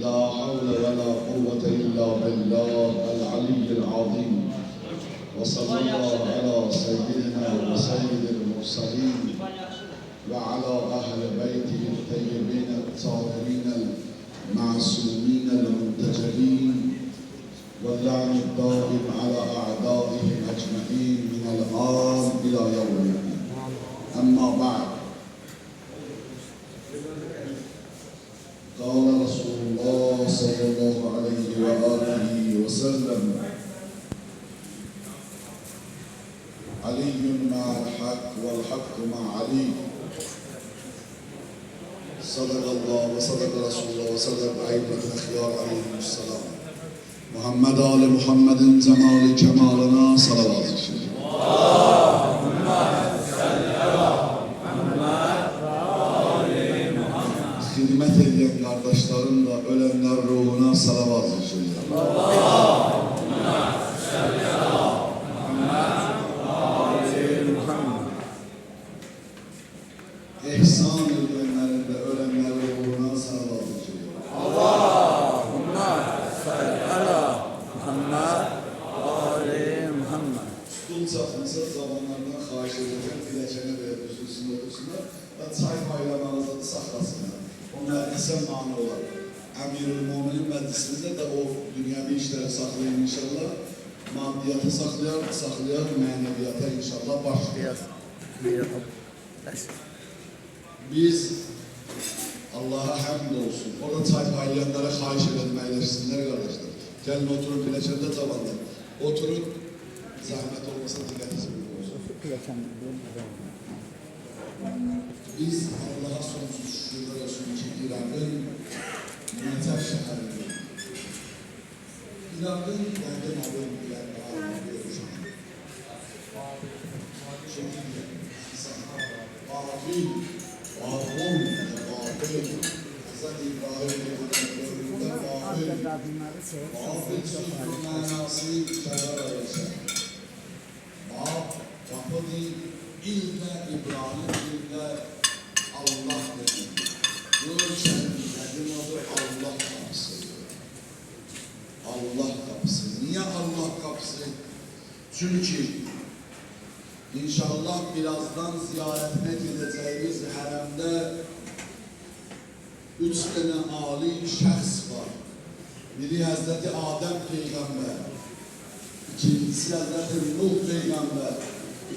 لا حول ولا قوة إلا بالله العلي العظيم. وصلى الله على سيدنا وسيد المرسلين وعلى أهل بيته الطيبين الطاهرين المعصومين المنتجبين، واللعن الدائم على أعدائهم أجمعين من الآن إلى يوم الدين. أما بعد، قال رسول الله صلى الله عليه وآله وسلم: علي مع الحق والحق مع علي. صدق الله وصدق رسوله وصدق أئمة الأخيار عليهم السلام. Muhammed Ali Muhammed'in cemali kemalına salavat için. Hizmet eden kardeşlerin de ölenler ruhuna salavat için. İhsan edenlerin de ölenler ruhuna salavat için. Stul çatmasa zamanlardan xahiş edeceğim, dilekene ve üzülsün otursunlar ve çay bayramınızda da saxlasınlar. O məclisə mani olar. Əmirül-Müminin məclisimizdə də o dünyavi işləri saxlayın inşallah. Maddiyatı saxlayar, mənəviyyata inşallah başlayar. Biz Allah'a həmd olsun. Orada çay paylayanlara xahiş edelim, əyləşsinlər qardaşlar. Gəlin oturun piləkəndə tavanlar. Oturun, zahmet olmasa dikkatinizi olsun. Biz Allah'a sonsuz şükürler olsun ki İran'ın Necaf şehrini, İran'ın Derdin Abim bilen ağırını görüşen. Çünkü Babil, Babun, Babil, Hazreti İbrahim'in önünde Babil, Babil sözünün manası kadar arayacak. Bab, kapı değil, İlde İbrahim, ilde Allah dedi. Görürsen dedim adı Allah kapısı. Allah kapısı. Niye Allah kapısı? Çünkü İnşallah birazdan ziyaretine gideceğimiz haremde 3 tane âli şəxs var. Biri Hazreti Adem Peygamber, ikincisi Hazreti Nuh Peygamber,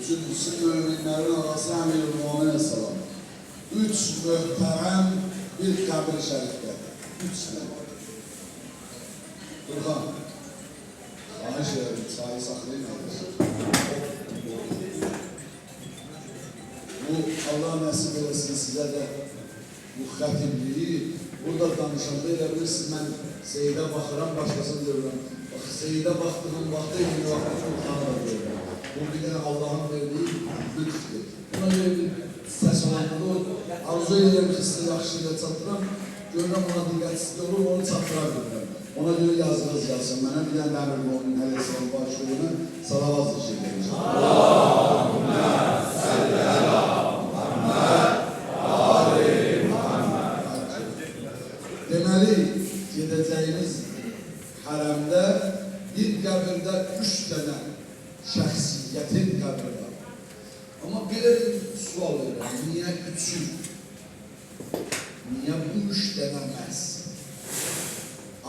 üçüncüsü müminlerin ağası Əmirül-Müminin Aleyhisselam. 3 möhtərəm bir qəbir şərifdə. 3 tane var. Burhan, xahiş ederim, çayı saxlayın arkadaşlar. Bu Allah nasip eləsin sizə də bu xətimliyi burada danışanda elə bilirsiniz, mən Seyyidə baxıram, başqasını görürəm. Bax, Seyyidə baxdığım vaxtda eyni vaxtda utanır görürəm. Bu bir dənə Allah'ın verdiği lütfdir. Buna görə bir səs olanda o arzu edirəm ki, sizə yaxşı ilə çatdıram. Görürəm ona diqqətsizlik olur, onu çatdıra bilirəm. Ona görə yazınız yazsın. Mənə bir dənə Əmirül-Müminin Aleyhisselam başlığına salavat zikr edəcəm. Allahümme salli ala deməli, gedəcəyimiz hərəmdə bir qəbirdə 3 tane şəxsiyyətin qəbri var. Amma belə bir sual verirəm, niyə 3'ü? Niyə bu 3 tane məhz?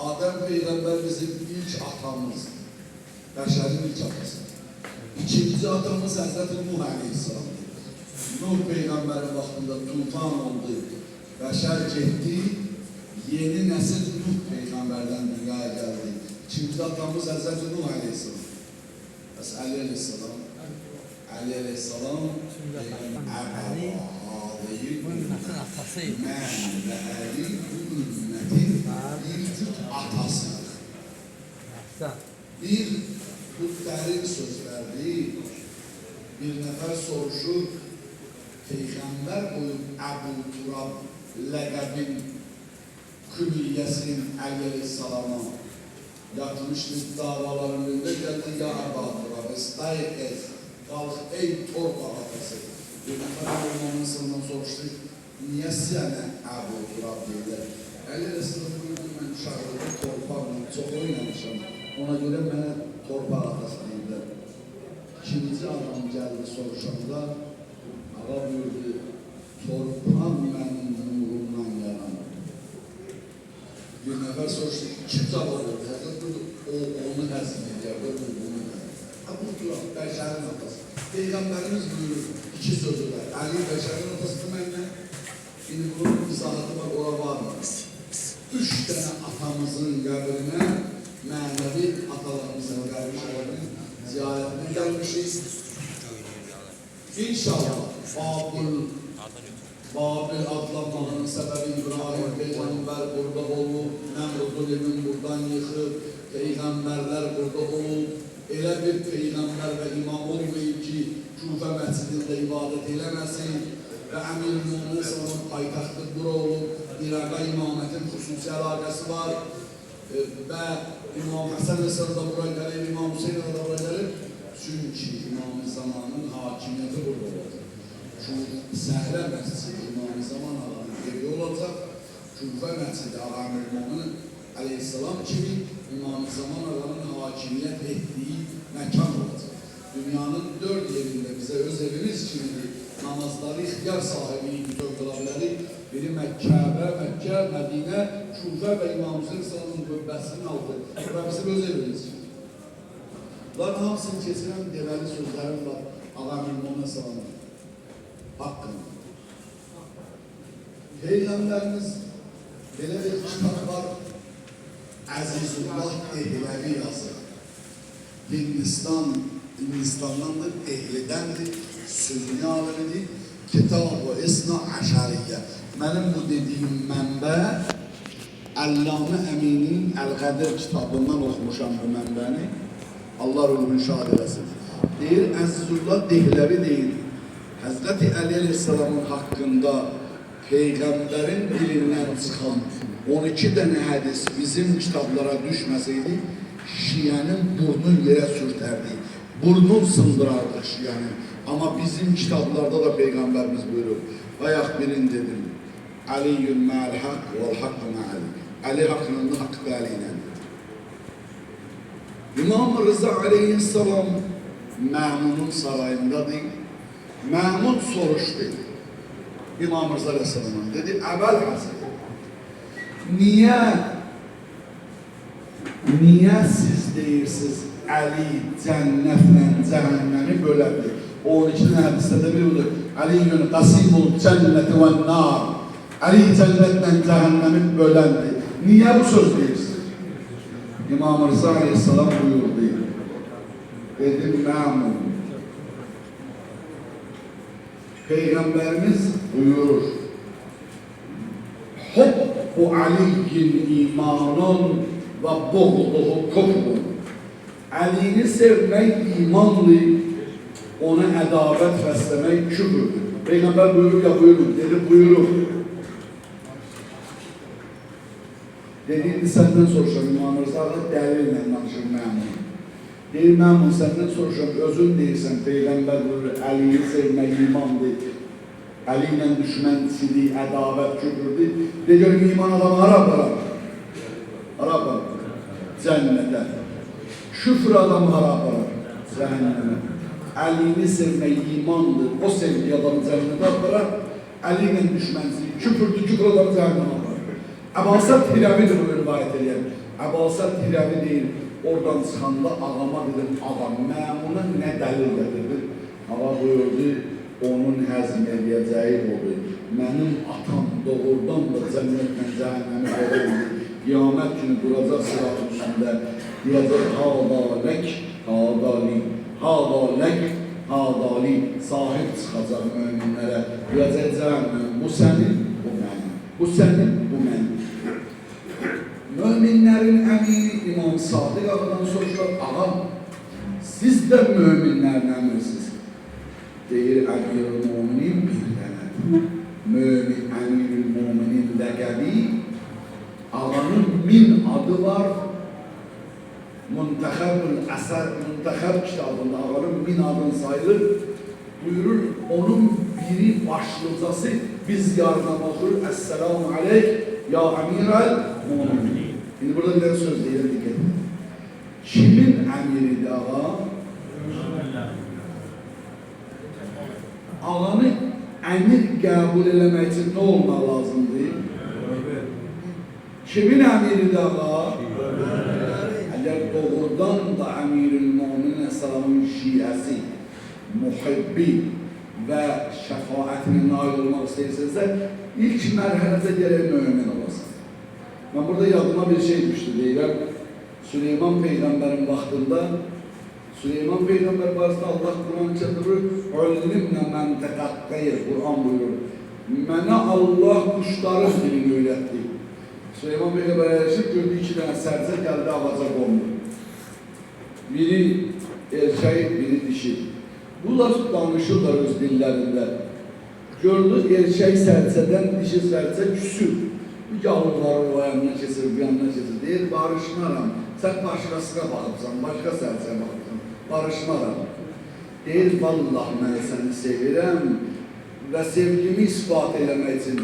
Adem Peygamber bizim ilk atamızdır. Bəşərin ilk atası. İkinci atamız Hazreti Nuh Aleyhisselam'dır. Nuh Peygamberin vaxtında tufan oldu. Bəşər getdi. Yeni nesil Nuh Peygamberden dünyaya geldi. İkinci atamız Hazreti Nuh Aleyhisselam. Bəs Ali Aleyhisselam. Ali Aleyhisselam ümmetin atasıydı. Mən və Ali bu ümmetin ilk atasıdır. Bir bu dərin sözlerdi. Bir nefer soruşur, Peygamber boyu Ebu Turab ləqəbin külliyesinin Ali Aleyhisselam'a yatmışlık davaların önünde geldi. Ya Ebu Turab, estayet et, kalk ey torpaq atası. Bir nefer olmanın sınırından soruştu, niye sənə Ebu Turab deyirlər? Ali Aleyhisselam buyurdu, mən çox oynamışam. Ona görə mənə torpaq atası deyirlər. İkinci adam gəldi soruşanda, ağa buyurdu, torpaq mənim nurumdan yaranır. Bir nəfər soruşdu, kim cavab verdi? Həzrət o onu həzm edirdi, o bunu həzm. Budur, Bəşərin atası. Peyğəmbərimiz buyurur, iki sözü var. Ali Bəşərin atasıdır məndən. İndi bunun izahatı var, ora var mı? 3 dənə atamızın qəbrinə, mənəvi atalarımızın qəbrinə ziyarətinə gəlmişiz. İnşallah Babil adlanmağının səbəbi İbrahim Peyğəmbər burada olub, Nəmrudun evin buradan yıxıb, Peyğəmbərlər burada olub, elə bir Peyğəmbər və imam olmayıb ki, Küfə məscidində ibadət eləməsin və Əmir-i-Müminin salının paytaxtı bura olub, İraqa imamətin xüsusi əlaqəsi var və İmam Həsən Əsəl da buraya gəlir, İmam Hüseyin da buraya gəlir. Çünki İmam-ı Zamanın hakimiyyəti burada olacaq. Səhrə məscidi İmam-ı Zaman ağanın evi olacaq. Küfə məscidi Əmir-i-Müminin Aleyhisselam kimi İmam-ı Zaman ağanın hakimiyyət etdiyi məkan olacaq. Dünyanın 4 yerində bizə öz evimiz kimidir. Namazları ixtiyar sahibi tövbələri biri Məkkəbə, Məkkə, Mədinə, Küfə və İmam Hüseyin salının qübbəsinin altı. Və bizim öz evimiz kimi. Bunların hamısını keçirən deməli sözlərim var. Əmir-i-Müminin salının haqqında. Peyğəmbərimiz belə bir kitab var. Əzizullah Ehləvi yazır. Hindistandandır, Ehlidəndir, sözünü alimidir. Kitab-ı İsna Əşəriyyə. Mənim bu dediyim mənbə Əllamə Əminin Əl-Qədir kitabından oxumuşam bu mənbəni. Allah ruhunu şad eləsin. Deyir, Əzizullah Ehləvi deyir. Həzrəti Əli Aleyhisselamın haqqında Peyğəmbərin dilindən çıxan 12 dənə hədis bizim kitablara düşməsəydi, şiyənin burnun yerə sürtərdi. Burnun sındırardı şiyənin. Amma bizim kitablarda da Peyğəmbərimiz buyurur. Bayaq birin dedim. Əliyyün mə'l haqq vəl haqqı mə'l. Əli haqqının haqqı da Əli iləndir. İmam Rıza Aleyhisselam Məmunun sarayındadır. Məmun soruşdu. İmam Rıza Aleyhisselam'ın dedi, əvvəl Həsən, niyə siz deyirsiniz Əli cənnətlə cəhənnəmi bölədir? O 12 hədisdə də bir budur. Əliyyün qasimul cənnəti və nar. Əli cənnətlə cəhənnəmi böləndir. Niyə bu söz deyirsiniz? İmam Rıza Aleyhisselam buyurdu. Dedi, Məmun. Peyğəmbərimiz buyurur. Hubbu Aliyyin imanun və buğduhu kufrun. Əlini sevmək imandır, ona ədavət bəsləmək küfürdür. Peyğəmbər buyurur ya buyurur, dedi buyurur. Dedi, indi səndən soruşam, İmam Rıza'da dəlillə danışır Məmun. Deyir, Məmun, səndən soruşam, özün deyirsən, Peyğəmbər buyurur, Əlini sevmək imandır, Əli ilə düşmənçilik, ədavət küfürdür. De görün, iman adamı hara aparar? Hara aparar? Cənnətə. Küfür adamı hara aparar? Cəhənnəmə. Əlini sevmək imandır, o sevdiği adamı cənnətə aparar. Əli ilə düşmənçilik, küfürdür, küfür adamı cəhənnəmə aparar. Əbasət Hirəvidir bu rivayət edən. Əbasət Hirəvi deyir, oradan çıxanda ağama dedim, ağam, Məmuna nə dəlil gətirdir? Ağa buyurdu, onun həzm edəcəyi oldu. Mənim atam doğrudan da cənnətlə cəhənnəmi verildi. Qiyamət günü duracaq sıratın üstündə. Deyəcək, hadalək, hadali, hadalək, hadali. Sahib çıxacaq müminlərə. Deyəcək, cəhənnəm, bu sənin, bu mənim. Bu sənin, bu mənim. Müminlərin əmiri İmam Sadiq ağadan soruşlar, ağam, siz də müminlərin əmirsiniz. Deyir, Əmir-ül-Müminin bir dənə. Mümin Əmir-ül-Müminin ləqəbi, ağanın 1000 adı var. Müntəxəb kitabında ağanın 1000 adını sayılır. Buyurur, onun biri başlıcası, biz yardım okur, Əsselamu aleyk, ya Əmir-ül-Müminin. Şimdi burada bir söz deyirəm, dikkat edin. Kimin əmiridir ağa? Ağanı əmir qəbul eləmək üçün nə olmaq lazımdır? Kimin əmiridir ağa? Əgər doğrudan da Əmirül-Möminin Əsəlamın şiəsi, muhibbi və şəfaətini nail olmaq istəyirsənsə, ilk mərhələdə gərək mömin olasın. Ben burada yadıma bir şey düştü deyirəm. Süleyman Peygamberin vaxtında Süleyman Peygamber barəsində Allah Kur'an çatırır. Ölümlə məntəqatqayır, Kur'an buyurur. Mənə Allah kuşların dilini öyrətdi. Süleyman Peygamber əyləşib, gördü 2 dənə sərcə gəldi ağaca qondu. Biri erkək, biri dişi. Bunlar danışırlar öz dillərində. Gördü erkək sərcədən dişi sərcə küsür. Yavruları o yanına kesir, bu yanına kesir. Deyir, barışmaram. Sen başkasına bakıpsan, başka sərcəyə bakıpsan. Barışmaram. Deyir, vallahi mən səni sevirəm və sevgimi ispat eləmək üçün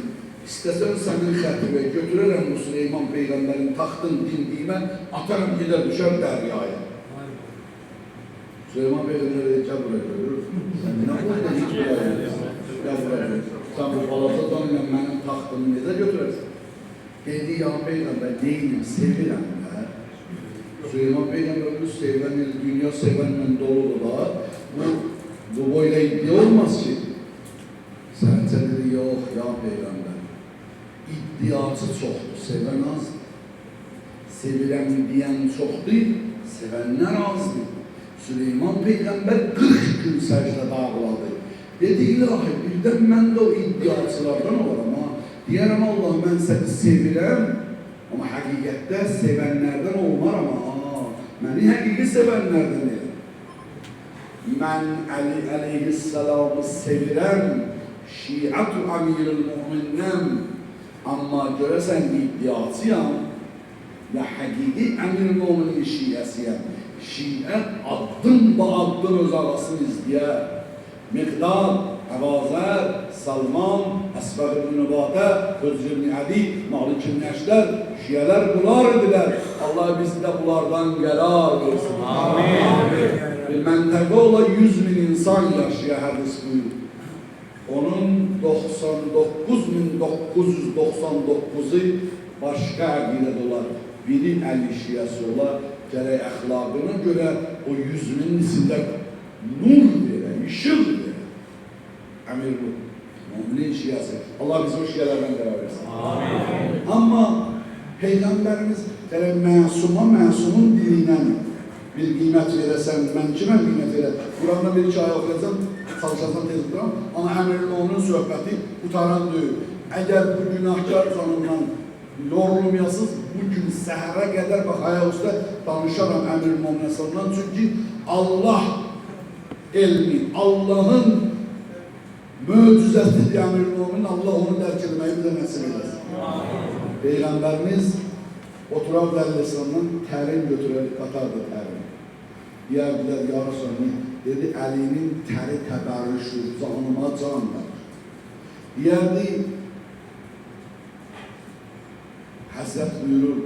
istəsən sənin xətibə götürərəm bu Süleyman Peygamberin taxtın dimdiyimə, atarım gider düşər dəryaya. Süleyman Peygamber deyir, gəl buraya görür. Sən nə burada hiç buraya gəl buraya. Sən bu balacadan ilə mənim taxtımı necə götürərsən? Dedi, ya Peygamber değilim, sevirəm. Süleyman Peygamberimiz seven, dünya sevenle doludular. Bu böyle iddia olmaz ki. Sərcə dedi, yox ya Peygamber. İddiası çoxdur, seven azdır. Sevirəm deyən çoxdur, sevənlər azdır. Süleyman Peygamber 40 gün səcdə dağıladı. Dedi, ilahi, birdən mən də o iddiaçılardan olaram ha. Deyərəm Allah, mən səni sevirəm, amma həqiqətdə sevənlərdən olmaram ha. Məni həqiqi sevənlərdən deyəm. Mən Əli əleyhissalamı sevirəm, şiatu Əmirül-Möminəm, amma görəsən iddiaçıyam və həqiqi Əmirül-Möminin şiəsiyəm. Şiə addım ba addım öz ağasını izləyər. Miqdad, Əvazər, Salman, Əsbəq ibn Nübatə, Hüzr ibn Ədi, Malik ibn Əşlər, şiyələr bunlar idilər. Allah bizi də bunlardan qərar versin. Amin. Bir məntəqə ola 100.000 insan yaşaya hədis buyur. Onun 99.999'u başqa əqidədə olar. Biri Əli şiyəsi olar. Gərək əxlaqına görə o 100.000'in içində nur verər, işıq verər. Əmirül-Möminin şiəsi. Allah bizi o şiələrdən qərar versin. Amin. Amma Peygamberimiz məsumun dilindən bir qiymət verəsən, mən kimə qiymət verər? Quran'da bir iki ayı oxuyacam, çalışacam tez duram. Amma Əmirül-Möminin söhbəti qutaran deyil. Əgər bu günahkar canından yorulmayasınız, bugün səhərə qədər bax ayaq üstə danışaram Əmirül-Möminin əsasından. Çünki Allah elmi, Allah'ın möcüzəsidir Əmirül-Möminin. Allah onu dərk etməyi bizə nəsib edəsin. Peygamberimiz oturar Əl-İslam'dan tərin götürər, qatardı tərin. Deyərdilər, ya Resulallah, dedi, Əlinin təri təbərrüşür, canıma can var. Deyərdi, Həzrət buyurur,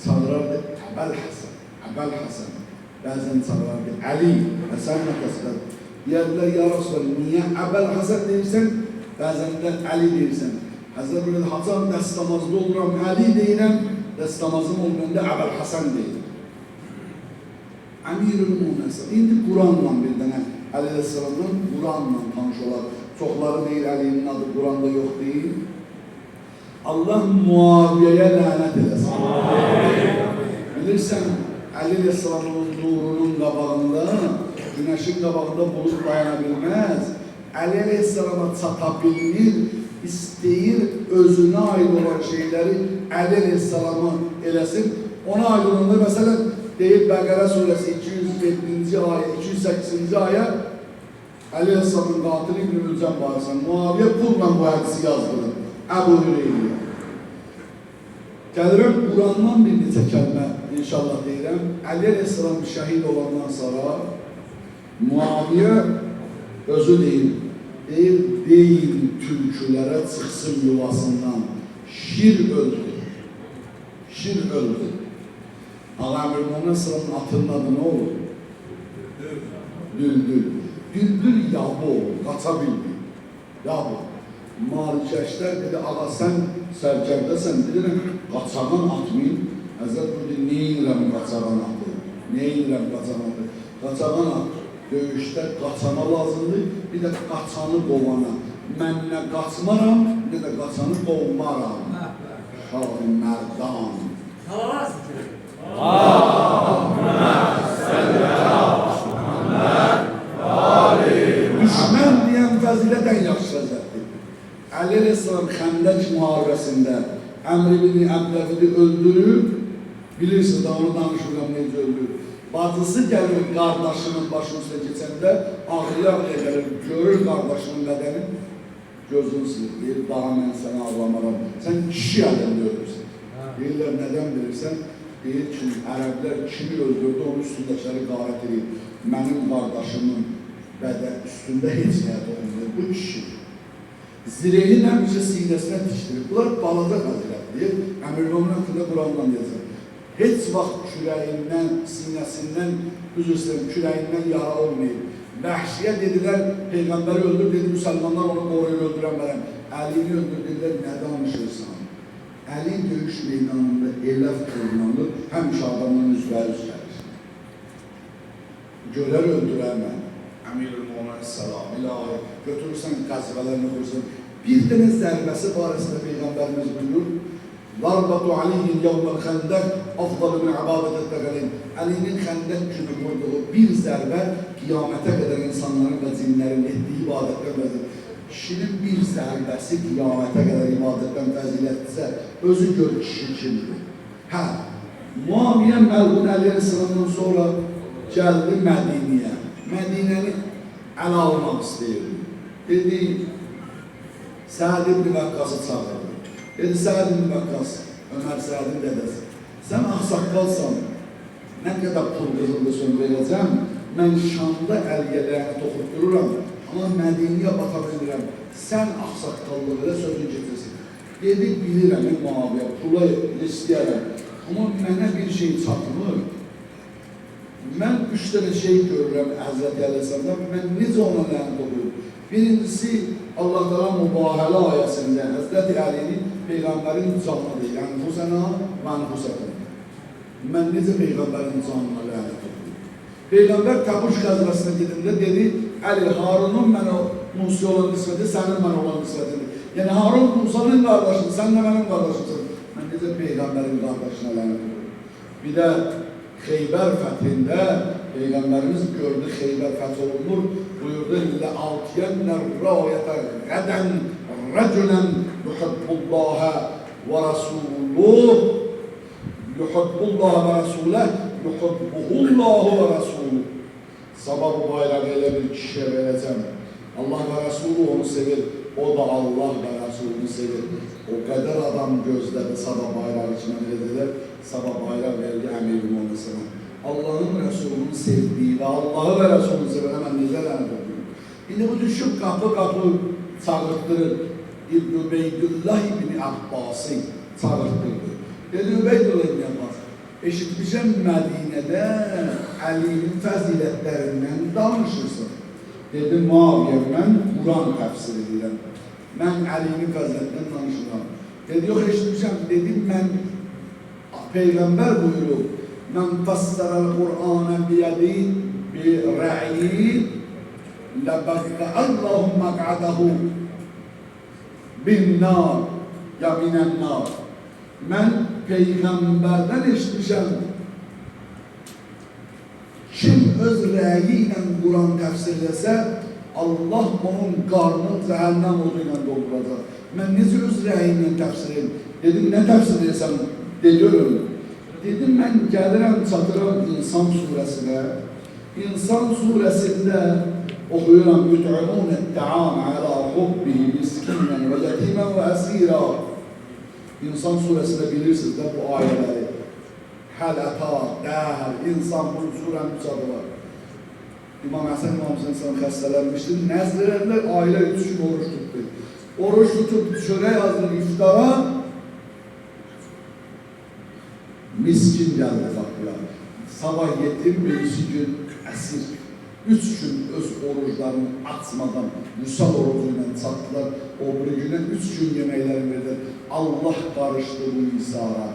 çağırardı Əbəl Həsən. Bəzən çağırardı Əli, Həsən nəfəslər. Deyərdilər, ya Resulallah, niyə Əbəl Həsən deyirsən, bəzən də Əli deyirsən. Həzrət buyurur, hacan dəstəmazda oluram, Əli deyirəm, dəstəmazım olmayanda Əbəl Həsən deyirəm. Əmirül-Möminin. İndi Quranla bir dənə Əli Əsəlamdan Quranla tanış olar. Çoxları deyir, Əlinin adı Quranda yox deyil. Allah Muaviyəyə lənət eləsin. Bilirsən, Əli Əsəlamın nurunun qabağında, günəşin qabağında bulut dayana bilməz. Əli Əsəlama çata bilir, istəyir özünə aid olan şeyləri Əli Əsəlama eləsin. Ona aid olanda, məsələn, deyir Bəqərə surəsi 207-ci ayə, 208-ci ayə Əli Əsəlamın qatili İbn Ülcəm barəsən. Muaviyyə pulla bu hədisi yazdırır. Əbu Hüreyrə. Gəlirəm, Qurandan bir neçə kəlmə inşallah deyirəm. Əli Əsəlam şəhid olandan sonra Muaviyyə özü deyir, deyin tülkülərə çıxsın yuvasından, şir öldü. Şir öldü. Ağa Əmir Sıranın atının adı ne olur? Düldül. Düldül yabı olur, qaça bildi. Yabı. Malikəşlər dedi, ağa sən sərkərdəsən, dedim, qaçağın atmayın. Həzrət buyurdu, neyirəm qaçağın atı? Neyirəm qaçağın atı? Qaçağın at, döyüşdə qaçana lazımdır, bir də qaçanı qovana. Mən nə qaçmaram, nə də qaçanı qovmaram. Şah-ı Mərdan. Düşmən deyən fəzilətən yaxşı fəzilətdir. Əli Aleyhisselam Xəndək müharibəsində Əmr ibn Əbləvini öldürüb, bilirsiniz da onu danışmıram necə öldürüb. Bacısı gəlir qardaşının başının üstə keçəndə ağrıya gəlir, görür qardaşının bədəni, gözünü silir, deyir, daha mən səni ağlamaram, sən kişi əlində ölürsən. Deyirlər, nədən bilirsən? Deyir ki, ərəblər kimi öldürdü, onun üstündəkiləri qarət edib. Mənim qardaşımın üstündə heç nəyə toxundur, bu kişidir. Zirehin həmişə sinəsinə dişdirir. Bunlar balaca fəzilətdir. Əmir-i haqqında Qurandan yazır. Heç vaxt kürəyindən, sinəsindən, kürəyindən yara olmayıb. Vəhşiyə dedilər, Peyğəmbəri öldür, dedi, müsəlmanlar onu qoruyur, öldürənmərəm. Əlini öldür, dedilər, nə danışırsan? Əli döyüş meydanında eləf qılınanır, həmişə adamın üzvəri üzvərir. Görər öldürəməm. Əmir-ül-Mu'min səlam, ilahi, götürürsən qəzvələrini qoyursan. Bir dənə zərbəsi barəsində Peyğəmbərimiz buyurur, Zarbatu Aliyin yavmel xəndək, afdalı min ibadət təqəlin. Əlinin xəndək günü vurduğu bir zərbə qiyamətə qədər insanların və cinlərin etdiyi ibadətdən vəzir. Kişinin bir zərbəsi qiyamətə qədər ibadətdən vəzilətdirsə, özü gör kişi kimdir. Hə, Muaviyə Məlğun Əleyhisselamdan sonra gəldi Mədiniyə. Mədinəni ələ almaq istəyirdi. Dedi, Səad ibn Vəqqası çağırdı. Dedi, Səad ibn Vəqqas, Ömər Səadın dədəsi, sən axsaqqalsan, nə qədər pul qızıldı söndürəcəm, mən Şamda əliyələyəni toxutdururam, amma Mədiniyə bata bilirəm, sən axsaqqallığı sözünü getirsin. Dedi, bilirəm, Muaviyə, pula istəyərəm, amma mənə bir şey çatmır. Mən 3 dənə şey görürəm Həzrəti Əleyhisselam'dan, mən necə ona lənət oluyum? Birincisi, Allah-Teala mübahilə ayəsində Həzrəti Əlini Peyğəmbərin canlıdır, yəni Hüsənə mənfusətdir. Mən necə Peyğəmbərin canına lənət oluyum? Peyğəmbər Təbuş qəzvəsinə gedində dedi, Əli, Harunun mənə Musa olan nisbəti, sənin mənə olan nisbətidir. Yəni Harun Musa'nın qardaşıdır, sən də mənim qardaşımsın. Mən necə Peyğəmbərin qardaşına lənət oluyum? Bir də Xeybər fəthində Peyğəmbərimiz gördü, Xeybər fəth olunur, buyurdu, لَأَعْتِيَنَّ الرَّايَةَ غَدًا رَجُلًا يُحِبُّ اللّٰهَ وَرَسُولُهُ يُحِبُّ اللّٰهَ وَرَسُولَهُ يُحِبُّهُ اللّٰهُ وَرَسُولُهُ Sabah bu bayrağı elə bir kişiyə verəcəm. Allah və Resulü onu sevir, o da Allah və Resulünü sevir. O qədər adam gözlədi sabah bayrağı içinə verdiler, sabah bayraq verdi Əmir-i Səlam. Allah'ın Resulünü sevdiği ve Allah'ı ve Resulünü sevdiği hemen necə lənət ediyor. İndi bu düşüb qapı çağırtdırır. İbn-i Ubeydullah ibn Abbas'ı çağırtdırdı. Dedi, Ubeydullah ibn Abbas, eşitmişəm Mədinədə Əlinin fəzilətlərindən danışırsın. Dedi, Muaviyə, mən Quran təfsir edirəm. Mən Əlinin fəzilətlərindən danışıram. Dedi, yox, eşitmişəm. Dedi, mən Peyğəmbər buyurub, mən fəssərəl Qur'anə biyədi bi-rə'i ləbəqə Allahum məq'ədəhu bin-nar ya minən-nar. Mən Peyğəmbərdən eşitmişəm. Kim öz rəyi ilə Quran təfsir eləsə, Allah onun qarnını cəhənnəm odu ilə dolduracaq. Mən necə öz rəyi ilə təfsir edim? Dedim, nə təfsir edirsən? Dedim, mən gəlirəm, çatıram İnsan surəsinə. İnsan surəsində oxuyuram, Yut'umunət-tə'am alə hubbihi miskinən və yetimən və əsira. İnsan surəsində bilirsiniz də bu ayələri. Hələta, dəhr, insan bu surənin ucadı var. İmam Həsən İmam Hüseyin xəstələnmişdir. Nəzdirərlər, ailə 3 gün oruç tutdu. Oruç tutub çörək hazır iftara. miskin gəldi qapıya. Sabah yetim, birisi gün əsir. 3 gün öz oruclarını açmadan, Müsal orucu ilə çatdılar. O bir günə 3 gün yeməklərini verdiler. Allah qarışdı bu İsa'ya.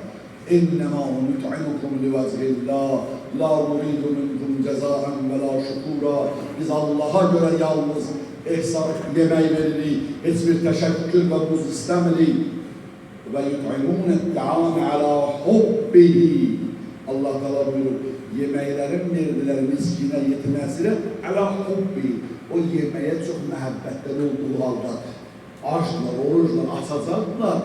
İnnemâ nut'imukum livəcrillah, la nuridu minkum cəzaən və la şükura. Biz Allah'a göre yalnız ehsan yemək veririk, heç bir təşəkkür və buz istəmirik. Və yut'imûne't-ta'âme alâ hubbihi. Allah Teala buyurur, yeməklərin verdiler miskinə, yetimə, əsirə, alâ hubbihi. O yeməyə çox məhəbbətləri olduğu halda, aşkla, orucla, açacaqlar.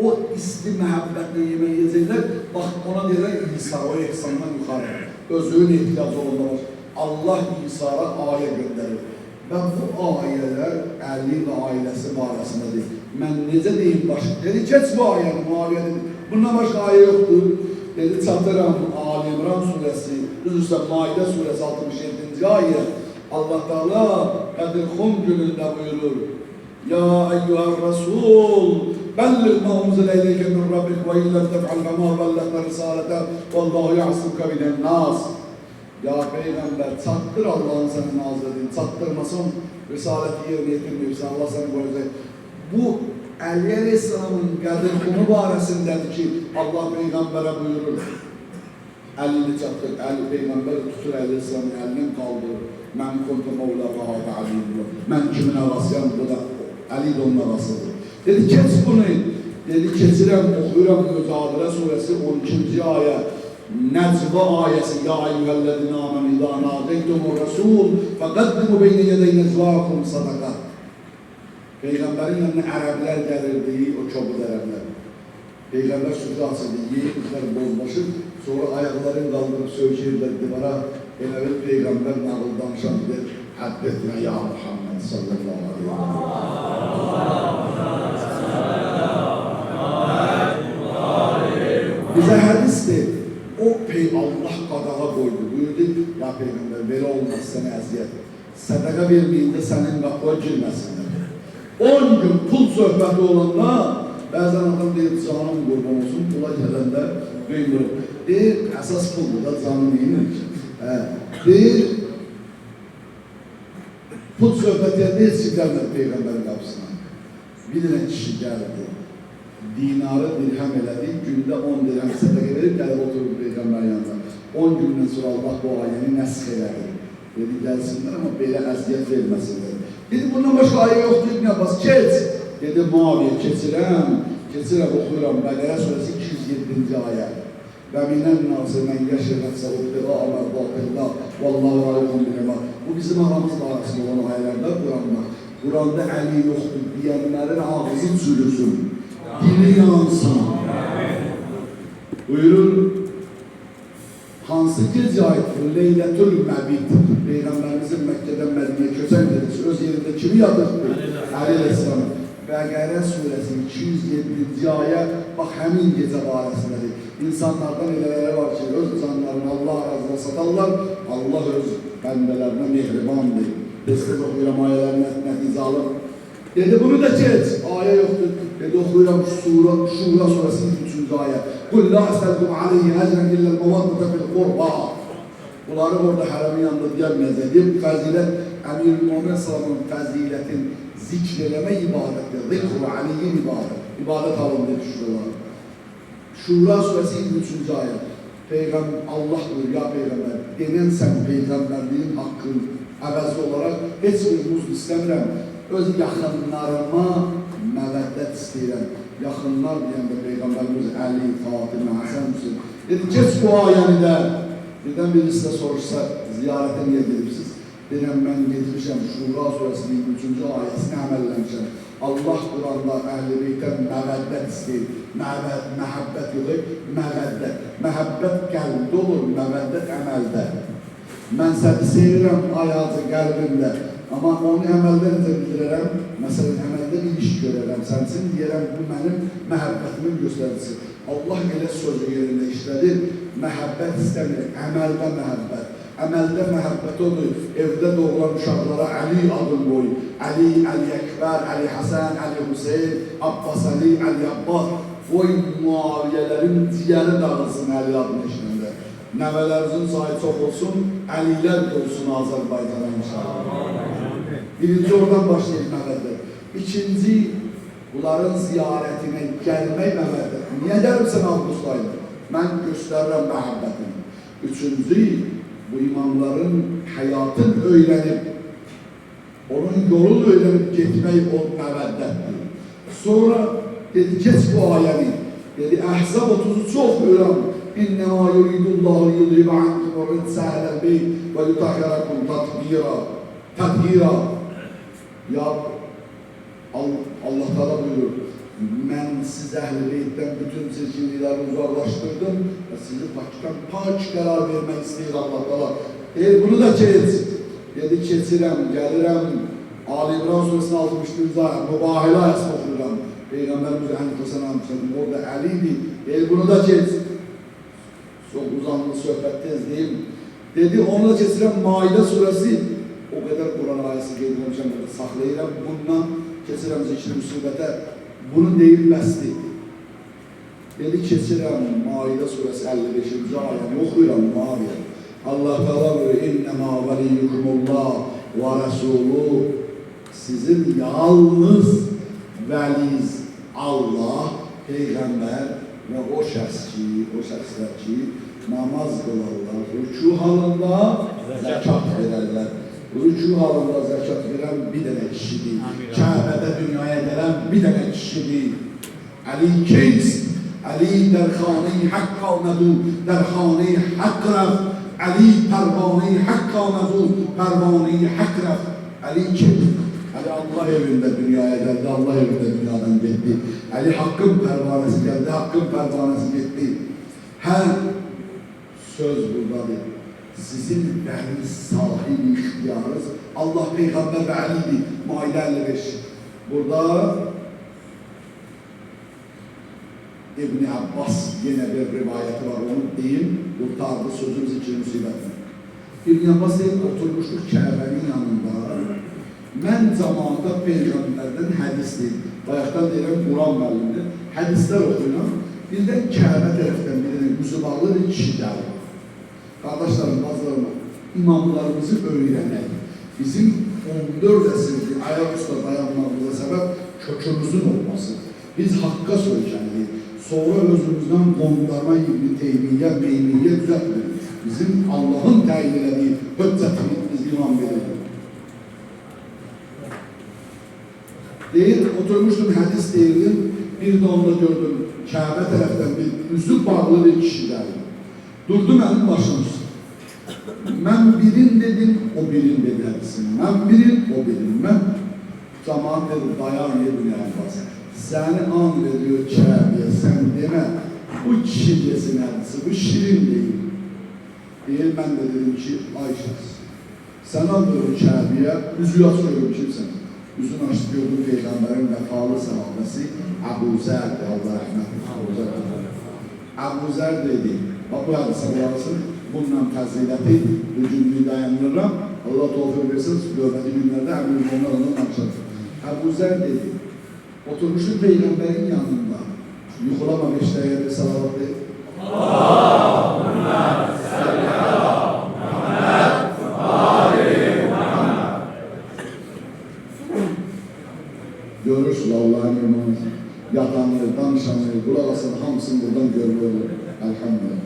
O isti məhəbbətle yemək yiyecekler, bax ona deyirlər İsa, o ehsandan yuxarı, özünün ehtiyacı olmalar. Allah İsa'ya ayə göndərir. Və bu ayələr Əli və ailəsi barəsindədir. Mən necə deyim başqa? Dedi, keç bu ayəni, Muaviyə dedi. Bundan başqa ayə yoxdur. Dedi, çatıram Ali İmran surəsi, üzrsə Maidə surəsi 67-ci ayə. Allah Teala Qədir-Xum günündə buyurur. Ya eyyuhər Rasul, bəlliq ma unzile ileyke min Rabbik ve illem tef'al fema bellagta risalete vallahu ya'simuke minen nas. Ya Peygamber çattır Allah'ın seni nazledin, çattırmasın risaleti yerine getirmeyirse Allah seni koyacak. Bu Ali Aleyhisselam'ın Qədir-Xumu barəsindədir ki Allah Peygamber'e buyurur. Əlini çatdır, Ali Peygamber tutur Aleyhisselam'ın elinden kaldırır. Mən kuntu mevla və hâdə aliyyə. Mən kimin ağasıyam, bu da Ali de onun ağasıdır. Dedi, keç bunu. Dedi, keçirəm, oxuyuram Mücadilə surəsi 12-ci ayə. Necva ayəsi. Ya eyyühəllədinə amən idə nâqeytumur rəsul fəqəddimu beynə yədəy necvâkum sadaqat. Peygamberin yanına Ərəblər gəlirdi, o çobud Ərəblər. Peygamber sözü açıldı, yeyiklər bozbaşır, sonra ayaqlarını qaldırıb söykəyirlər divara. Elə bir Peygamber nağıl danışan bilir, həddetmə ya Muhammed sallallahu aleyhi ve sellem. Bize hadistir, o Allah qadağa koydu, buyurdu, ya Peygamber belə olmaz sənə əziyyət. Sədəqə verməyində sənin qapıya girməsinlər. 10 gün pul söhbəti olanda, bəzən adam deyir, canım qurban olsun, pula gələndə böyünür. Deyir, əsas puldur da canım deyinir ki. Deyir, pul söhbəti deyir, çıxarlar Peygamberin qapısına. Bir dənə kişi gəldi, dinarı dirhəm elədi, gündə 10 dirhəm sədəqə verib, gəlib oturur Peygamberin yanında. 10 gündən sonra Allah bu ayəni nəsx elədi. Dedi, gəlsinlər, amma belə əziyyət verməsinlər. Dedi, bundan başqa ayə yoxdur, İbn Abbas, keç. Dedi, Muaviyə, keçirəm, oxuyuram. Bəqərə surəsi 207-ci ayə. Və minən nası mən yaşırqatsa uqtıqa əmərdatillah, vallahu rəyyum bilmə. Bu bizim aramız arasında olan ayələrdə Qur'an'da. Qur'an'da əli yoxdur, deyənlərin ağzı çürüsün, dili yansın. Buyurun, hansı gecə aiddir? Leylətül Məbid. Peyğəmbərimizin Məkkədən Mədinəyə köçən dedisi, öz yerində kimi yatırdı? Əli Aleyhisselam. Bəqərə surəsi 207-ci ayə, bax həmin gecə barəsindədir. İnsanlardan elələri var ki, öz canlarını Allah arazına satarlar, Allah öz bəndələrinə mehribandır. Destek oxuyuram ayələrin nəticə alır. Dedi, bunu da keç, ayə yoxdur. Dedi, oxuyuram Şura surəsinin 3-cü ayə. Qul la əsəlkum aleyhi əcrən illəl muvaddıqə fil qurba. Bunları orada hərəmin yanında deyəməyəcək. Fəzilət, Əmir-ül-Muhammed Salamın fəzilətin zikr eləmə ibadətdir. Zikr-ı aleyhin ibadət alındı düşürlər. Şura surəsi 3-cü ayə. Allah buyur, ya Peyğəmbər, denən sən Peyğəmbərliyin haqqın əvəzi olaraq heç bir muzd istəmirəm. Öz yaxınlarıma məvəddət istəyirəm. Yaxınlar deyəndə Peyğəmbərimiz Əli, Fatimə, Həsən, Hüseyin. Dedi, keç bu ayəni də. Birdən birisi də soruşsa, ziyarətə niyə gedirsiniz? Deyirəm, mən getirmişəm Şura surəsinin 3-cü ayəsini əməlləmişəm. Allah Qur'an'da Əhl-i Beytdən məvəddət istəyir. Məhəbbət yox, məvəddət. Məhəbbət qəlbdə olur, məvəddət əməldə. Mən səni sevirəm ayacı qəlbimdə. Amma onu əməldə necə bildirərəm? Məsələn, əməldə bir iş görərəm. Sənsin deyərəm, bu mənim məhəbbətimin göstəricisi. Allah elə sözü yerində işlədir. Məhəbbət istəmir, əməldə məhəbbət. Əməldə məhəbbət odur. Evdə doğulan uşaqlara Əli adını qoy. Əli, Əli Əkbər, Əli Həsən, Əli Hüseyin, Abbas Əli, Əli Abbas. Oy Muaviyələrin ciyəri dağılsın Əli adını işləndə. Nəvələrinizin sayı çox olsun, əlilər olsun Azərbaycana inşallah. Birinci oradan başlayıb məvəddir. İkinci, bunların ziyarətinə gəlmək məvəddir. Niyə gəlirsən Avqust ayında? Mən göstərirəm məhəbbətini. Üçüncü, bu imamların həyatını öyrənib, onun yolunu öyrənib getmək o məvəddətdir. Sonra dedi, geç bu ayəni. Dedi, Əhzab 30'u çox öyrən. İnnəmâ yuridullahu yudribə ankum və ritsə əhləl beyt və yutahirakum tədhira. Ya Allah Teala buyurur, mən siz əhl-i beytdən bütün çirkinlikləri uzaqlaşdırdım və sizi pakdan pak qərar vermək istəyir Allah Teala. Bunu da keç. Dedi, keçirəm, gəlirəm. Ali İmran Suresi'nin 60. ayet, mübahilə ayəsini oxuyuram. Peygamberimiz Aleyhisselam orada Əli'ydi. Bunu da keç. Çok uzanlı söhbət tezliyim. Dedi, onu da keçirəm. Maide Suresi, o kadar Kur'an ayəsi qeydilmişəm, saxlayıram. Bundan keçirəm zikri müsibətə. Bunu deyilməzdi. Dedi, keçirəm. Maide Suresi 55. ayəni oxuyuram. Allah Teala buyuruyor, İnnemâ veliyyukumullah ve Resulü. Sizin yalnız vəliz Allah, Peygamber ve o şəxslər ki, namaz qılarlar, rükû halında zəkat verərlər. Rükû halında zəkat verən bir dənə kişidir. Kəbədə dünyaya gələn bir dənə kişidir. Əli Keys, Əli dərxani haqq almədu, dərxani haqq rəf, Əli pərvani haqq almədu, pərvani haqq rəf. Əli Keys. Əli Allah evində dünyaya gəldi, Allah evində dünyadan getdi. Əli haqqın pərvanəsi gəldi, haqqın pərvanəsi getdi. Hər söz buradadır. Sizin bəniz sahibi ixtiyarınız Allah Peygamber ve Əli'dir. Maide 55. Burada İbn Abbas yine bir rivayeti var, onu deyim, kurtardı sözün zikri müsibətini. İbn Abbas oturmuşdur Kəbənin yanında. Mən zamanında Peygamberden hədisdir. Bayaqdan deyirəm, Quran müəllimdir. Hədislər oxuyuram. Birdən Kəbə tərəfdən birinin yüzü bağlı bir kişi gəlir. Qardaşlarım, bazılarına imamlarımızı öyrənək. Bizim 14 əsrdir ayaq üstə dayanmamıza səbəb kökümüzün olması. Biz haqqa söykənliyik. Sonra özümüzdən qondarma İbn Teymiyyə, Meymiyyə düzəltmirik. Bizim Allah'ın təyin elədiyi höccətini biz imam veririk. Deyir, oturmuştum, hədis deyirdim, bir de onda gördüm, Kəbə tərəfdən bir üzü bağlı bir kişi gəldi. Durdu mənim başım üstü. Mən birin dedim, o birin dedi hədisin. Mən birin, o birin. Mən zaman dedim, dayan yedim Abbas. Səni an veriyor Kəbə'ye, sen deme, bu kişi desin hədisi, bu şirin değil. Deyir, mən de dedim ki, Ayşə, sen alıyorsun Kəbə'ye, üzü açıyorum kimsən. Yüzünü açtı gördüm Peygamberin vefalı sahabesi Ebu Zer'di, Allah rahmetli. Ebu Zer dedi, bak bu hadise varasın, bundan fəziləti, bu cümleyi dayanırım, Allah tevfik versin, görmədi günlerde Ebu Zer'den ondan açılır. Ebu Zer dedi, oturmuştu Peygamberin yanında, yuxulama beştəyə bir salavat dedi. Allahümme salli ala Muhammed Ali Muhammed. Görürsün Allah'ın imanı, yatanları, danışanları, kulak asın, hamısını buradan görüyorlar. Elhamdülillah.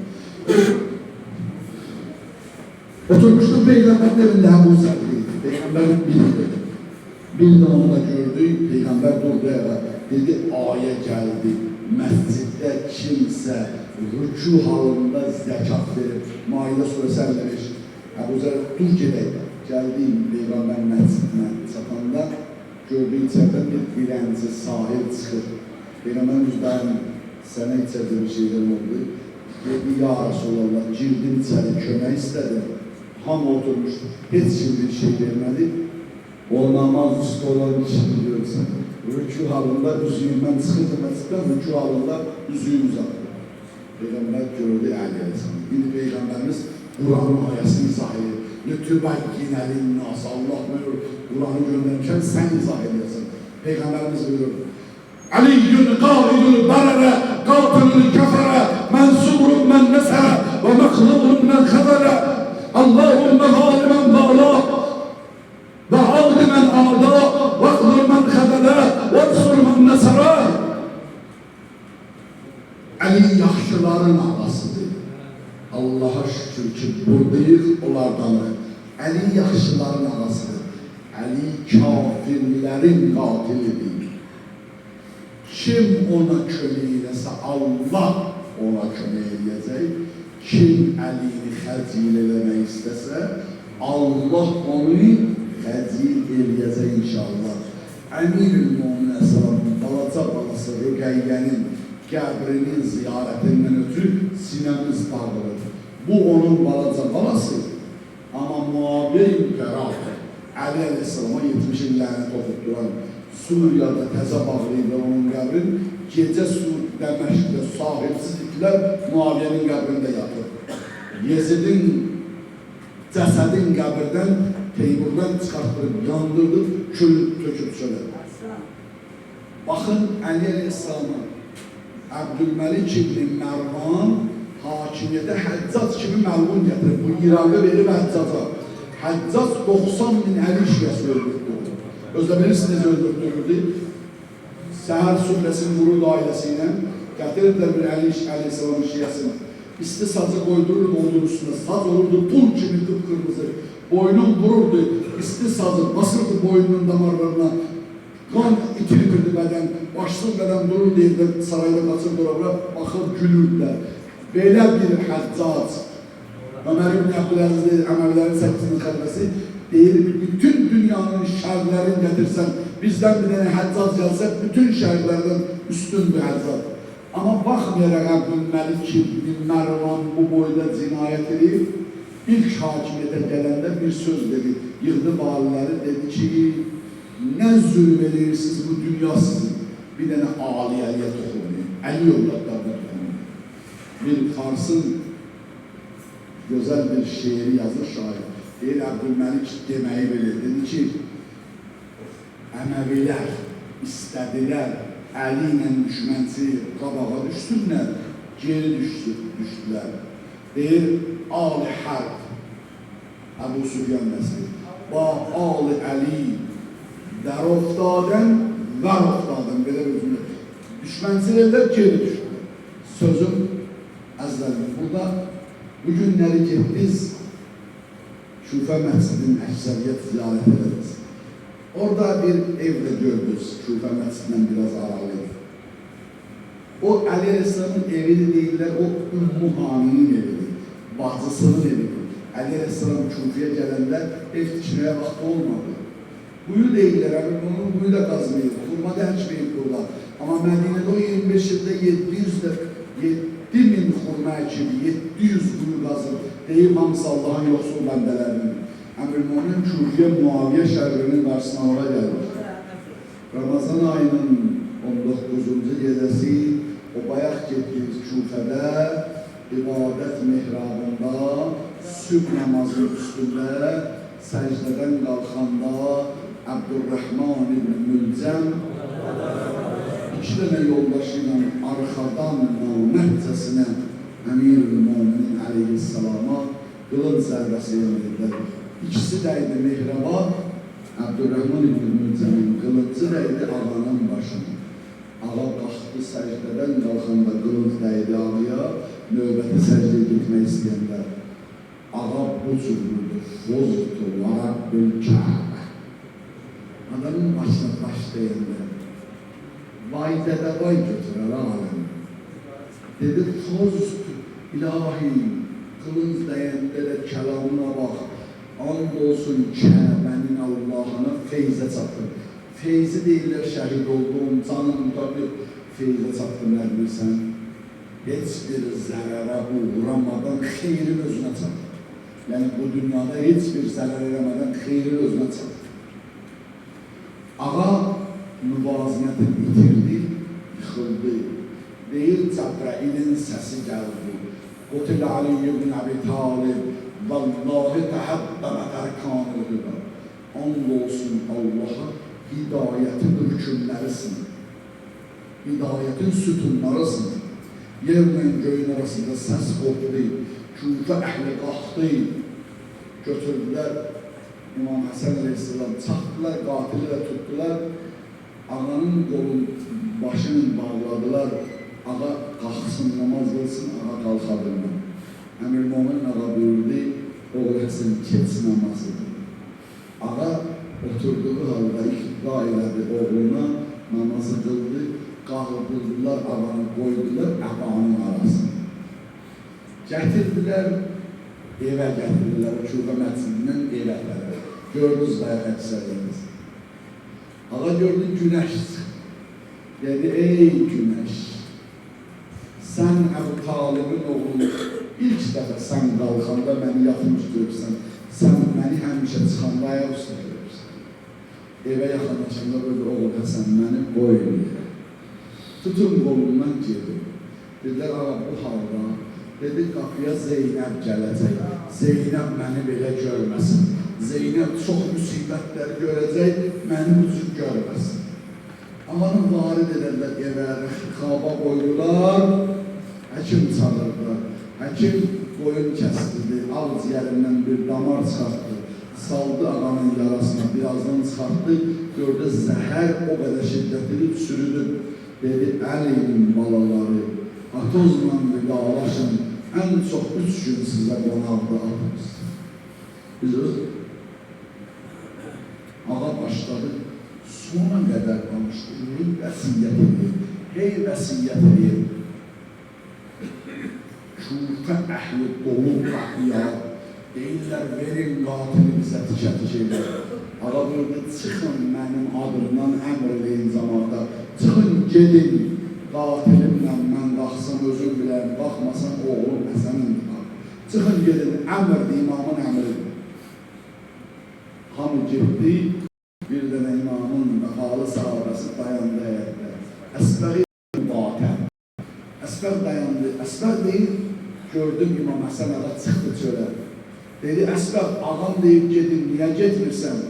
Oturmuştum Peygamber'in evinde Ebu Zer dedi. Peygamber'in bildi. Bildi onu da gördü. Peygamber durdu eve. Dedi, aya geldi. Mescitte kimse rükû halında zekat verir. Maide Suresi 55. Ebu Zer dur gedək. Geldi Peygamber mescidine satanda. Gördüğü içeriden bir dilenci sahil çıkır. Peygamberimiz daim sana içeride bir şeyler oldu. Dedi, ya Resulallah, girdim içeri, kömək istedim. Ham oturmuştu. Hiç şimdi bir şey vermedi. O namaz üstü olan bir şey biliyorsun. Rükû halında üzüyüm, ben sıkıntı mescidden rükû halında üzüyüm uzattı. Peygamber gördü Aleyhisselam. Bir Peygamberimiz Kur'an'ın ayasını izah ediyor. Lütübeyyine linnâs. Allah buyurur. Kur'an'ı gönderirken sen izah ediyorsun. Peygamberimiz buyurur. Aliyyün kâidül berere qatilul kafara, mansurun men nesara ve meklubun men khadara. Allahümme galiben dağla ve avdi men ağda ve akdur men khadala ve ensur men nesara. Ali yaxşıların ağasıdır. Allah'a şükür ki buradayıq, onlardanıq. Ali yaxşıların ağasıdır. Ali kafirlərin qatilidir. Kim ona kömək eləsə Allah ona kömək eləyəcək. Kim Əlini xəcil eləmək istəsə Allah onu xəcil eləyəcək inşallah. Əmir-ül-Möminin Əsəlamın balaca balası Rüqəyyənin qəbrinin ziyarətindən ötürü sinəmiz dağılır. Bu onun balaca balası. Amma Muaviyə İmperator Əli Əleyhisselama 70 il lənət oxutduran Suriyada təzə bağlayırlar onun qəbrin. Gecə Dəməşqdə sahibsizliklər Muaviyyənin qəbrində yatır. Yezidin cəsədin qəbirdən Teymurdan çıxartdırıb, yandırıb, külüb, töküb çölə. Baxın Əli Əleyhisselama Əbdülməlik ibn Mərvan hakimiyyətə Həccac kimi məlum gətirib. Bu İranı verib Həccaca. Həccac 90 min Əli işgəsi öldürdü. Özdə bilirsiniz öldürdürdü. Səhər süfrəsini vururdu ailəsi ilə. Gətirirlər bir Əli Aleyhisselamın şiyəsini. İsti sacı qoydururdu onun üstüne. Sac olurdu pul kimi kıpkırmızı. Boynun vururdu. İsti sacı basırdı boynunun damarlarına. Kan itirdirdi bədən. Başsız bədən dururdu evdə sarayda qaçırdı oraya. Baxıb gülürdülər. Belə bir Həccac. Ömer ibn Abdülaziz Əməvilərin 8-ci xəlifəsi deyir, bütün dünyanın şərlərini gətirsən, bizdən bir dənə Həccac gəlsə, bütün şərlərdən üstün bir Həccac. Amma baxmayaraq Əbdülməlik ibn Mərvan bu boyda cinayət edib, ilk hakimiyyətə gələndə bir söz dedi, yığdı valiləri dedi ki, nə zülm edirsiniz bu dünya sizin, bir dənə Ali Əliyə toxunmayın, Əli yollarlarına toxunmayın. Bir Farsın güzel bir şiiri yazır şair. Deyir Əbdülməlik deməyi belə dedi ki, Əməvilər istədilər Əli ilə düşmənçi qabağa düşsünlər, geri düşdülər. Deyir Ali Hərb, Əbu Süfyan nəsli, ba Ali Əli der oftadən, ver oftadən, belə özünü. Düşmənçilərlər geri düşdülər. Sözüm əzlərim. Burada bu günləri ki biz Şufə məscidinin əksəriyyət ziyarət ederiz. Orada bir evdə gördük, Şufə məscidindən biraz aralı. O Əli Əleyhisselamın evini deyirlər, o Ümmü Haninin evidir, bacısının evidir. Əli Əleyhisselam Şufəyə gələndə ev tikməyə vaxtı olmadı. Buyu deyirlər, onun buyu da qazmayıb, xurma da həkməyib burada. Amma Mədinədə o 25 ildə 7.000 xurma əkili, 700 quyu qazıb, deyib hamısı Allah'ın yoxsul bəndələrinin. Əmr-ül-Mömin Şufəyə Muaviyə şərrinin qarşısına ora gəlir. Ramazan ayının 19-cu gecəsi o bayaq getdiyimiz Şufədə ibadət mihrabında sübh namazının üstündə səcdədən qalxanda Abdurrahman ibn Mülcəm iki dənə yoldaşı ilə arxadan naməhcəsinə Əmir-ül-Möminin Aleyhisselama qılınc zərbəsi yönəldirlər. İkisi dəydi mihraba, Abdurrahman ibn Mülcəmin qılıncı dəydi ağanın başına. Ağa qalxdı səcdədən qalxanda qılınc dəydi ağaya, növbəti səcdəyə gitmək istəyəndə. Ağa bu cürdür, Fozdur, Rabbül Kəbə. Adamın başına baş deyəndə, vay dədə vay götürər aləm. Dedi, Fozdur, ilahi, qılınc dəyəndə də kəlamına bax. And olsun Kəbənin Allah'ına feyzə çatdır. Feyzi deyirlər şəhid olduğum, canım tabi feyzə çatdırlar bilsən. Heç bir zərərə uğramadan xeyrin özünə çatdır. Yəni bu dünyada heç bir zərər eləmədən xeyrin özünə çatdır. Ağa müvazinəti bitirdi, yıxıldı. Deyir Cəbrailin səsi gəldi. Qutil Ali ibn Abi Talib. Vallahi təhabbəmət ərkanı hüda. And olsun Allah'a hidayətin hükümlərisin. Hidayətin sütunlarısın. yerlə göyün arasında səs qopdu, Küfə əhli qalxdı, götürdülər İmam Həsən əleyhissalam, çatdılar, qatili də tutdular, ağanın qolun, başını bağladılar, ağa qalxsın, namaz qılsın, ağa qalxa bilmir. Əmir Momin ağa buyurdu, oğul Həsən keç namazıdır. Ağa oturduğu halda iqtida elədi oğluna, namazı qıldı, qaldırdılar, ağanı qoydular, ağanın arasını. Gətirdilər, evə gətirdilər, Küfə məscidindən evə gətirdilər. Gördünüz bayaq əksəriyyəniz. Ağa gördü, günəş çıxdı. Dedi, ey günəş, sən Əbu Talibin oğlu, ilk dəfə sən qalxanda məni yatmış görürsən, sən məni həmişə çıxanda ayaq üstə görürsən. Evə yaxınlaşanda böyle oğul Həsən məni qoymayır. Tutun qolundan gedir. Dedilər, ağa bu halda, dedi, qapıya Zeynəb gələcək. Zeynəb məni belə görməsin. Zeynəb çox müsibətləri görəcək, məni bu cür görməsin. Amanın varid edərlər evə, xaba qoydular, həkim çağırdılar. Həkim qoyun kəsdirdi, ağız yerindən bir damar çıxartdı, saldı ağanın yarasına, birazdan çıxartdı, gördü zəhər o qədər şiddətli sürüdür. Dedi, Əlinin balaları, atozla vidalaşın, ən çox 3 gün sizə qonaqda atımız. Biz öz ağa başladı, sona qədər danışdı, vəsiyyət edir, hey vəsiyyət edir. Küfə əhli dolu qapıya, deyirlər, verin qatili bizə tikə-tikə edir. Ağa buyurdu, çıxın mənim adımdan əmr eləyin zamanda, çıxın gedin, qatilimlə mən qalxsam özüm biləyim, qalxmasam oğlum Həsənin tutar. Çıxın gedin, əmrdir, imamın əmridir. Hamı getdi, bir dənə imamın məqalı sahabəsi dayandı həyətdə. Əsbəq mübatən. Əsbəq dayandı. Əsbəq deyir, gördüm İmam Həsən ağa çıxdı çölə. Dedi, Əsbəq, ağam deyib gedin, niyə getmirsən?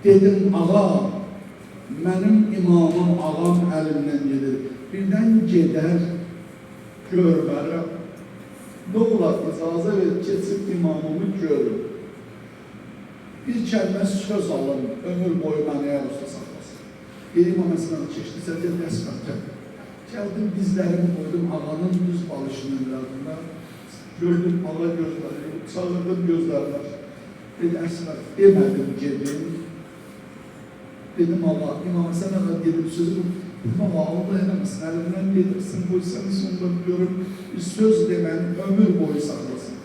Dedim, ağa, mənim imamım ağam əlimdən gedir. Birdən gedər, görmərəm. Nə olar, icazə ver, keçib imamımı görür. Bir kəlmə söz alın, ömür boyu məni əl usta saxlasın. Bir İmam Həsən ağa keçdisə, dedi, Əsbəq, gəl. Gəldim, dizlərimi qoydum ağanın düz balışının yanında. Gördüm, ağa gözləri, çağırdım gözlərlər. Dedi, Əsbəq, demədim, gedim. Dedim, ağa, İmam Həsən ağa gedib sözü, dedim, ağa, Allah eləməsin, əlimdən gedirsin, qoy səni sonunda görüb, bir söz deməni ömür boyu saxlasın.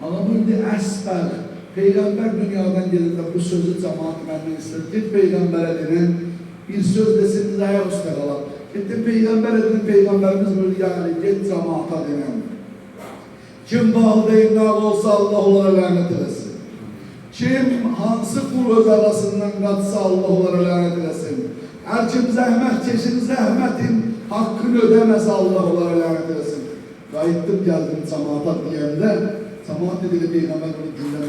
Ağa buyurdu, Əsbəq, Peyğəmbər dünyadan gelirdə bu sözü cəmaat məndən istədir. Git Peyğəmbərə denən, bir söz desin, biz ayaq üstə qalaq. Gittim Peyğəmbərə dedim, Peyğəmbərimiz buyurdu, yani get cəmaata denən. Kim bağlayın, nağ olsa Allah onlara lənət eləsin. Kim hansı qul öz arasından qatsa Allah onlara lənət eləsin. Hər kim zəhmət çeşin, zəhmətin haqqını ödəməsə Allah onlara lənət eləsin. Qayıtdım, gəldim cəmaata deyəndə, cəmaat dedi, Peyğəmbər bunu gündə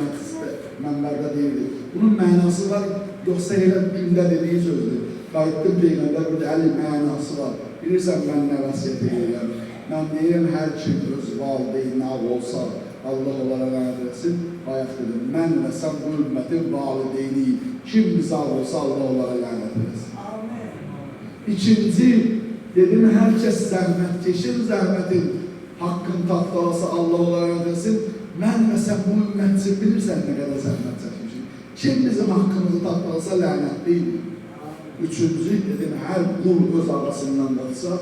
mənbərdə deyildi. Bunun mənası var, yoxsa elə gündə dediyi sözdür. Qayıtdım Peyğəmbər burada əli mənası var. Bilirsən, mən nə vəsiyyət edirəm. Mən deyirəm, hər kim öz valideyinə olsa, Allah onlara lənət eləsin. Bayaq dedim, mən və sən bu ümmətin valideyni, kim bizə olsa, Allah onlara lənət eləsin. İkinci, dedim, hər kəs zəhmət keçir, zəhmətin haqqını tapdalasa, Allah onlara lənət eləsin. Mən və sən bu ümmətçi bilirsən nə qədər zəhmət çəkmişim. Kim bizim haqqımızı tapdalasa, lənət deyil. Üçüncü, dedim, hər qul öz arasından qalsa,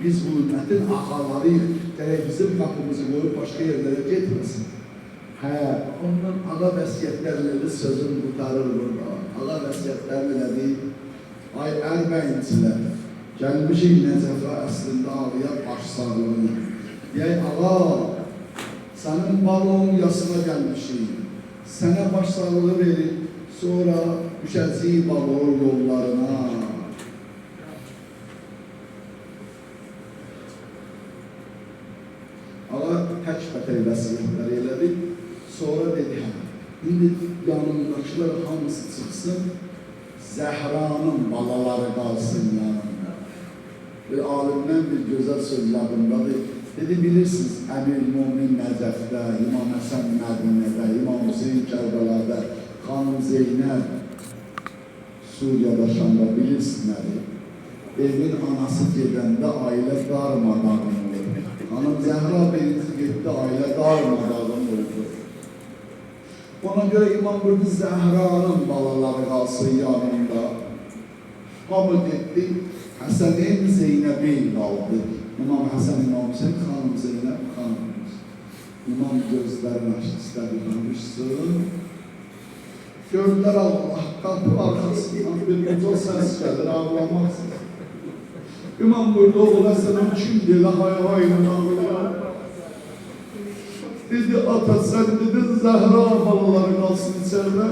biz bu ümmətin ağalarıyıq, gələk bizim qapımızı qoyub başqa yerlərə getməsin. Hə, ondan ağa vəsiyyətlərlə sözün qutarır burada. Ağa vəsiyyətlərlə nədir? Ay ərbəyinçilər, gəlmişik Nəcəfə əslində ağıya baş sağlığına. Deyək, ağa, sənin balon yasına gəlmişik, sənə baş sağlığı verir, sonra düşəcəyik balon yollarına. Ağa tək-bətək vəsiyyətlər elədi, sonra dedi, indi yanındakılar hamısı çıxsın, Zəhranın balaları qalsın yanında. bir alimden bir güzel sözlerinde dedi bilirsiniz Əmir-i-Mömin Nəcəfdə, İmam Həsən Mədinədə, İmam Hüseyin Kərbəlada, Xanım Zeynəb Suriyada, Şamda bilirsiniz nədir? Evin anası gedəndə ailə darmadağın oldu. Hanım Zəhra birinci getdi, ailə darmadağın oldu. Ona göre İmam burada Zehra'nın balaları kalsın yanında. Hamı gitti, Həsənin Zeynəbin kaldı. İmam Həsən, İmam Hüseyin, Xanım Zeynəb, Xanımız. İmam gözlerini açtı, istedi konuşsun. Gördüler Allah, kapı arkasından bir uca ses gelir, ağlamaksın. İmam burada oğul Həsən'in kim dedi, hay ağlıyor. Dedi ata sen dedi Zəhra balaları kalsın içeride.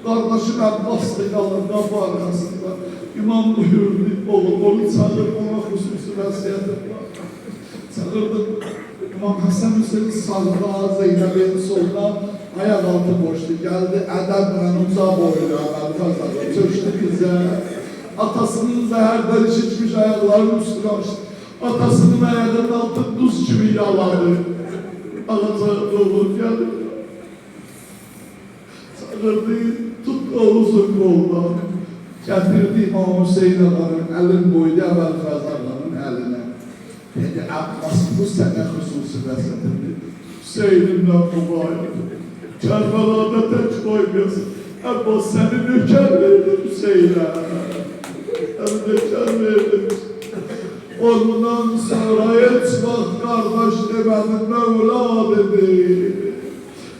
Kardeşim Abbas'ta kalır kapı arkasında. İmam buyurdu oğlum onu çağır ona hususi vasiyeti var. Çağırdı. İmam Həsən Hüseyin sağda Zeynəb'in solda ayak altı boştu. Geldi edeblə uzaq boylu əməl kazandı. Çöştü bize. Atasının zəhərdən içmiş ayaklarının üstüne açtı. Atasının ayağının altı duz gibi yaladı. Ağaca doğru geldi. Çağırdı, tuttu uzun koldan. Getirdi İmam Hüseyin Ağa'nın elin boydu Əbəl Fəzar Ağa'nın eline. Dedi, Abbas bu sene hususi vəsətindir. Hüseyin'imden mübarek. Kerbela'da tek koymuyorsun. Abbas seni nöker verdi Hüseyin'e. Seni nöker verdi. Ondan sonra hiç vaxt kardeş demedim, Mevla dedi.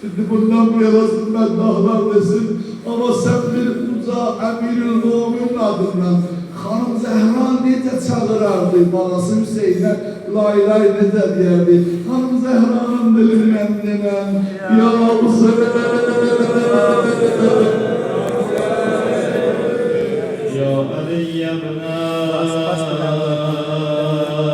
Şimdi bundan bu yalasın ben dağlar desin. Ama sen bir uca Əmir-ül-Mömin adından Xanım Zəhra necə çağırardı balası Hüseyin'e lay necə deyərdi. Xanım Zəhra'nın dilindən denən Ya Hüseyin Ya Ali ibn